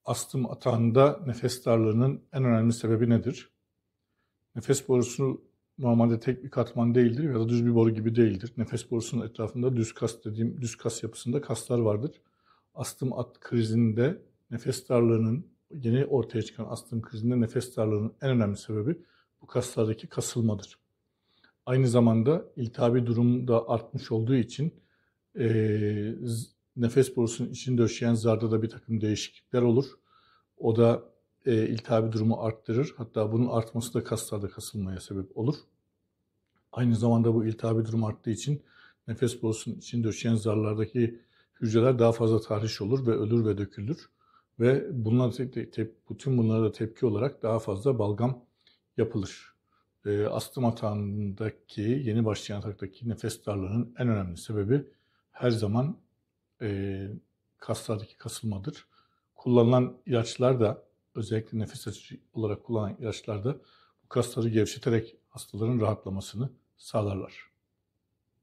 Astım atağında nefes darlığının en önemli sebebi nedir? Nefes borusu normalde tek bir katman değildir ya da düz bir boru gibi değildir. Nefes borusunun etrafında düz kas yapısında kaslar vardır. Astım krizinde nefes darlığının, yeni ortaya çıkan astım krizinde nefes darlığının en önemli sebebi bu kaslardaki kasılmadır. Aynı zamanda iltihabi durum da artmış olduğu için nefes borusunun içini döşeyen zarda da bir takım değişiklikler olur. O da iltihabi durumu arttırır. Hatta bunun artması da kaslarda kasılmaya sebep olur. Aynı zamanda bu iltihabi durum arttığı için nefes borusunun içini döşeyen zarlardaki hücreler daha fazla tahriş olur ve ölür ve dökülür. Ve bütün bunlara da tepki olarak daha fazla balgam yapılır. Astım atağındaki, yeni başlayan ataktaki nefes darlığının en önemli sebebi her zaman kaslardaki kasılmadır. Kullanılan ilaçlar da, özellikle nefes açıcı olarak kullanılan ilaçlar da bu kasları gevşeterek hastaların rahatlamasını sağlarlar.